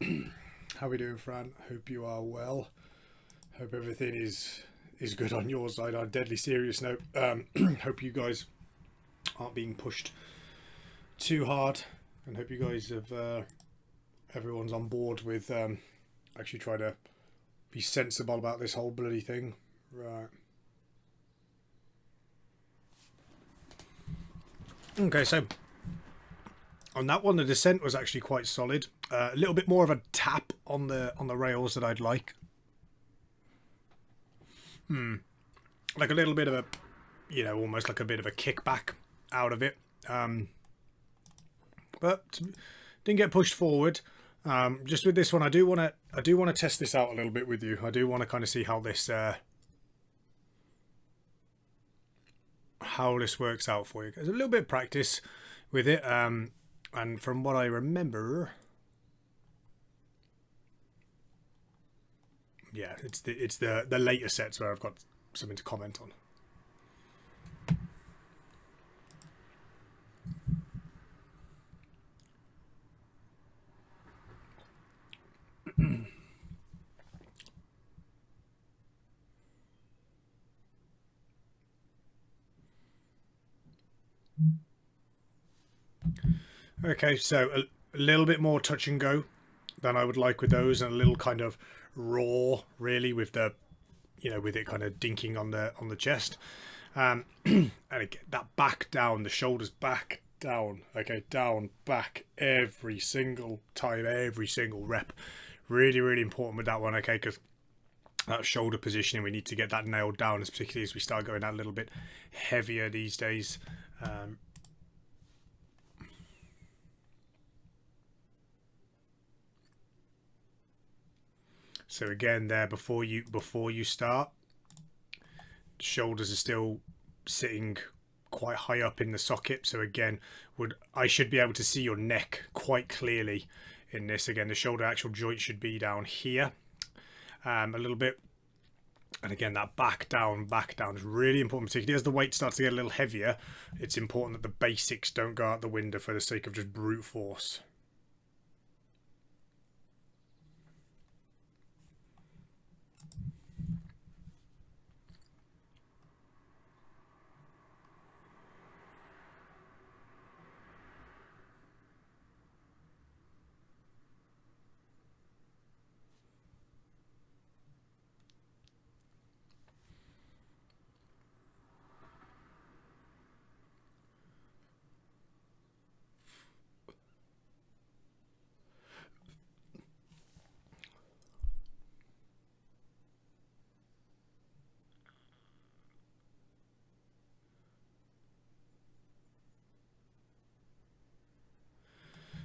How are we doing, Fran? Hope you are well. Hope everything is good on your side. On a deadly serious note, hope you guys aren't being pushed too hard, and hope you guys have everyone's on board with actually trying to be sensible about this whole bloody thing. Right. Okay, so on that one, the descent was actually quite solid. A little bit more of a tap on the rails that I'd like. Like a little bit of a, almost like a bit of a kickback out of it. But didn't get pushed forward. Just with this one, I do want to test this out a little bit with you. I do want to kind of see how this works out for you. There's a little bit of practice with it. And from what I remember, yeah, it's the later sets where I've got something to comment on. Okay, so a little bit more touch and go than I would like with those, and a little kind of raw, really, with the, with it kind of dinking on the chest. And again, that back down, the shoulders back down, okay, down, back, every single time, every single rep. Really, really important with that one, okay, because that shoulder positioning, we need to get that nailed down, particularly as we start going out a little bit heavier these days. So again, there before you start, shoulders are still sitting quite high up in the socket. So again, I should be able to see your neck quite clearly in this. Again, the shoulder actual joint should be down here a little bit. And again, that back down is really important, particularly as the weight starts to get a little heavier. It's important that the basics don't go out the window for the sake of just brute force.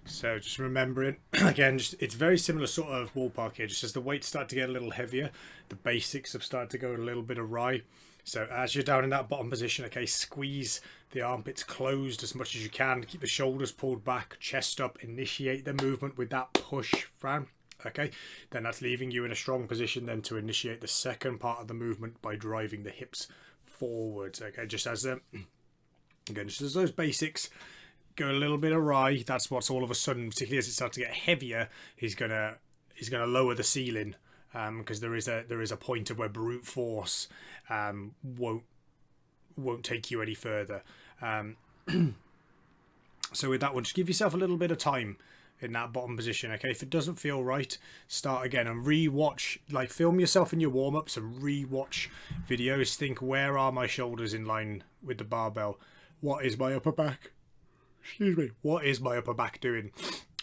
So just remembering, again, it's very similar sort of ballpark here. Just as the weights start to get a little heavier, the basics have started to go a little bit awry. So as you're down in that bottom position, okay, squeeze the armpits closed as much as you can. Keep the shoulders pulled back, chest up, initiate the movement with that push, Fran. Okay, then that's leaving you in a strong position then to initiate the second part of the movement by driving the hips forwards. Okay, just as those basics go a little bit awry, that's what's all of a sudden, particularly as it starts to get heavier, he's gonna lower the ceiling, because there is a point of where brute force won't take you any further. So with that one, just give yourself a little bit of time in that bottom position. Okay, if it doesn't feel right, start again and re-watch, like film yourself in your warm-ups and re-watch videos. Think, where are my shoulders in line with the barbell? What is my upper back? Excuse me, what is my upper back doing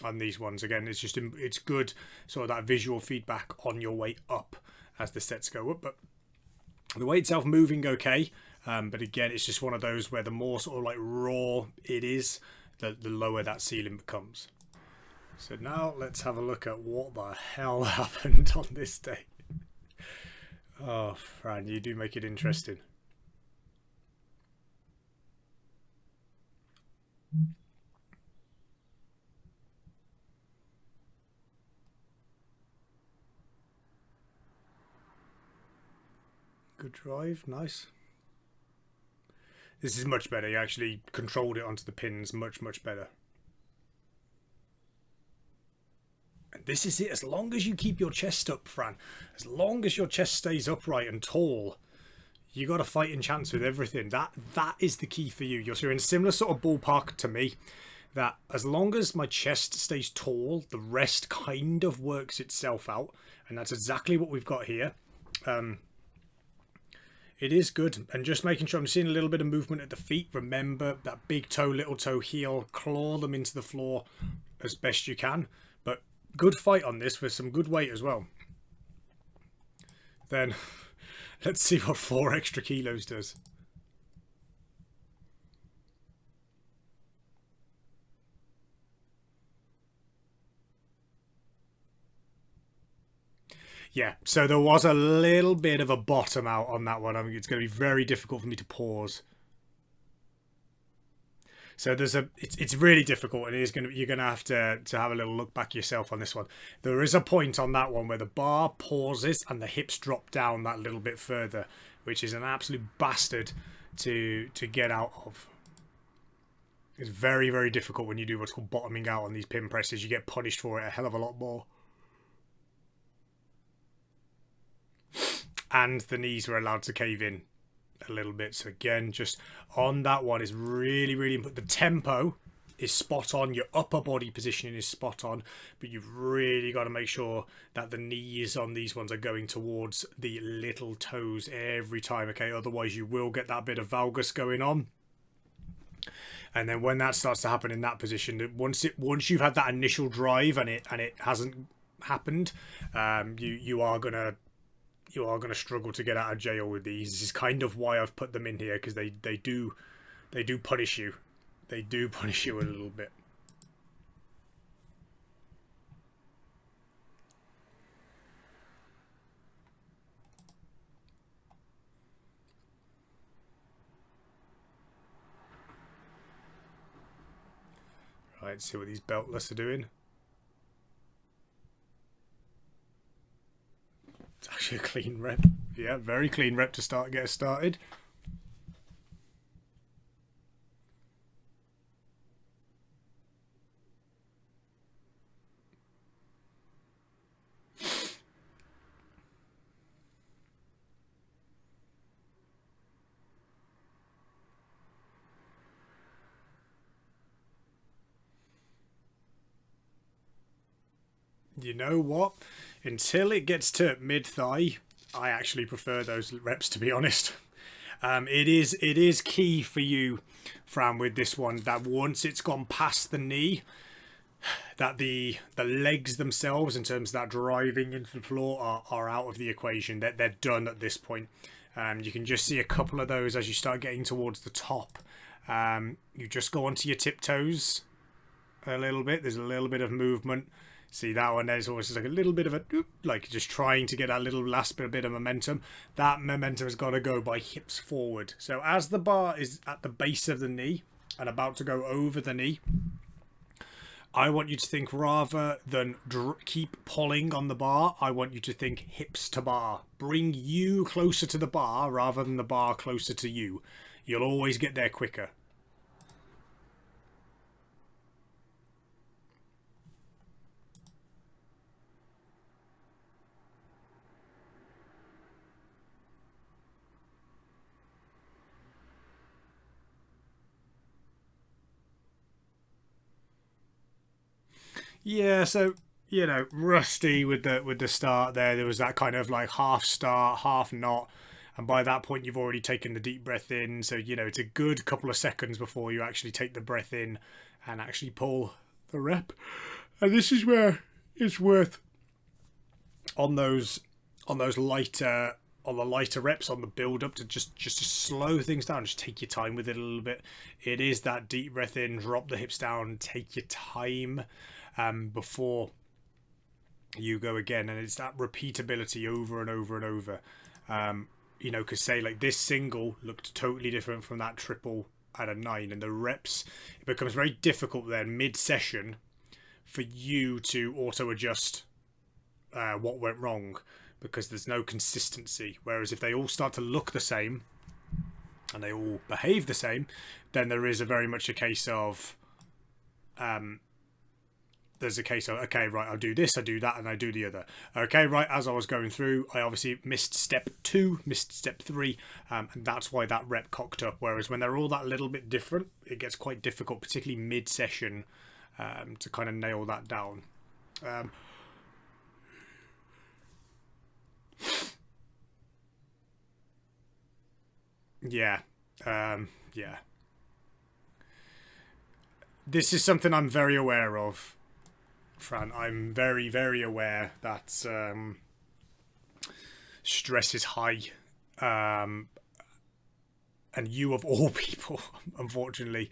on these ones? Again, it's good sort of that visual feedback on your way up as the sets go up. But the weight itself moving okay, but again, it's just one of those where the more sort of like raw it is, the lower that ceiling becomes. So now let's have a look at what the hell happened on this day. Oh, Fran, you do make it interesting. Good drive, nice. This is much better. You actually controlled it onto the pins much, much better. And this is it. As long as you keep your chest up, Fran, as long as your chest stays upright and tall, you got a fighting chance with everything. That is the key for you. You're in a similar sort of ballpark to me, that as long as my chest stays tall, the rest kind of works itself out. And that's exactly what we've got here. It is good. And just making sure I'm seeing a little bit of movement at the feet. Remember that big toe, little toe, heel. Claw them into the floor as best you can. But good fight on this with some good weight as well. Then let's see what 4 extra kilos does. Yeah, so there was a little bit of a bottom out on that one. I mean, it's going to be very difficult for me to pause. So it's really difficult, and it is you're going to have to have a little look back yourself on this one. There is a point on that one where the bar pauses and the hips drop down that little bit further, which is an absolute bastard to get out of. It's very, very difficult when you do what's called bottoming out on these pin presses. You get punished for it a hell of a lot more. And the knees were allowed to cave in a little bit. So again, just on that one is really, really important. The tempo is spot on. Your upper body positioning is spot on. But you've really got to make sure that the knees on these ones are going towards the little toes every time. Okay, otherwise you will get that bit of valgus going on. And then when that starts to happen in that position, once you've had that initial drive and it hasn't happened, you are gonna struggle to get out of jail with these. This is kind of why I've put them in here, because they do punish you. They do punish you a little bit. Right, let's see what these beltless are doing. It's actually a clean rep. Yeah, very clean rep to get us started. You know what? Until it gets to mid-thigh, I actually prefer those reps, to be honest. It is key for you, Fran, with this one, that once it's gone past the knee, that the legs themselves, in terms of that driving into the floor, are out of the equation. They're done at this point. You can just see a couple of those as you start getting towards the top. You just go onto your tiptoes a little bit. There's a little bit of movement. See that one, there's always like a little bit of a, like just trying to get that little last bit of momentum. That momentum has got to go by hips forward. So as the bar is at the base of the knee and about to go over the knee, I want you to think, rather than keep pulling on the bar, I want you to think hips to bar. Bring you closer to the bar rather than the bar closer to you. You'll always get there quicker. Yeah, so rusty with the start there. There was that kind of like half start, half not, and by that point you've already taken the deep breath in. So it's a good couple of seconds before you actually take the breath in and actually pull the rep. And this is where it's worth on those lighter reps, on the build up, to just to slow things down. Just take your time with it a little bit. It is that deep breath in, drop the hips down, take your time. Before you go again, and it's that repeatability over and over and over. Because say like this single looked totally different from that triple at a 9, and the reps, it becomes very difficult then mid-session for you to auto-adjust what went wrong, because there's no consistency. Whereas if they all start to look the same and they all behave the same, then there is very much a case of there's a case of, okay, right, I'll do this, I do that, and I do the other. Okay, right, as I was going through, I obviously missed step 2, missed step 3, and that's why that rep cocked up. Whereas when they're all that little bit different, it gets quite difficult, particularly mid-session, to kind of nail that down. Yeah, yeah. This is something I'm very aware of, Fran. I'm very, very aware that stress is high. And you of all people, unfortunately,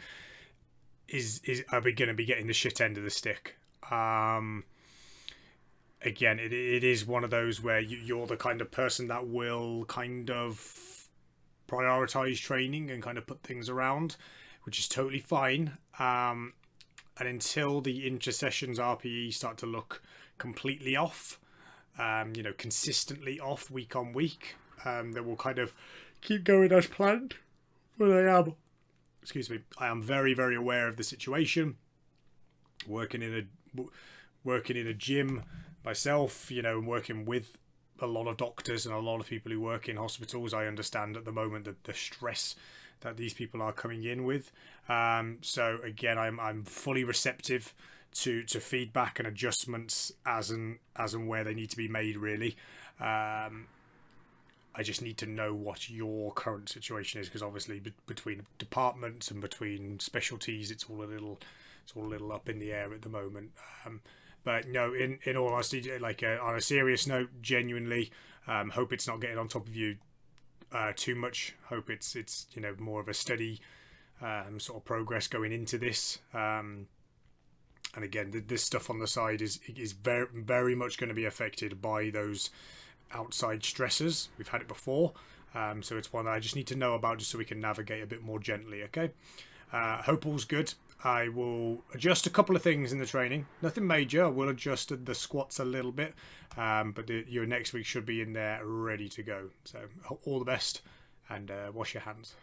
are we going to be getting the shit end of the stick. Again, it is one of those where you're the kind of person that will kind of prioritize training and kind of put things around, which is totally fine. And until the inter-sessions RPE start to look completely off, you know, consistently off week on week, they will kind of keep going as planned. But I am very, very aware of the situation. Working in a gym myself, you know, working with a lot of doctors and a lot of people who work in hospitals, I understand at the moment that the stress that these people are coming in with. So again, I'm fully receptive to feedback and adjustments as and where they need to be made, really. I just need to know what your current situation is, because obviously between departments and between specialties, it's all a little up in the air at the moment. But no, in all honesty, like on a serious note, genuinely, hope it's not getting on top of you too much. Hope it's you know, more of a steady sort of progress going into this. And again, this stuff on the side is very, very much going to be affected by those outside stressors. We've had it before, so it's one that I just need to know about, just so we can navigate a bit more gently. Okay, hope all's good. I will adjust a couple of things in the training, nothing major. I will adjust the squats a little bit, but your next week should be in there ready to go. So all the best, and wash your hands.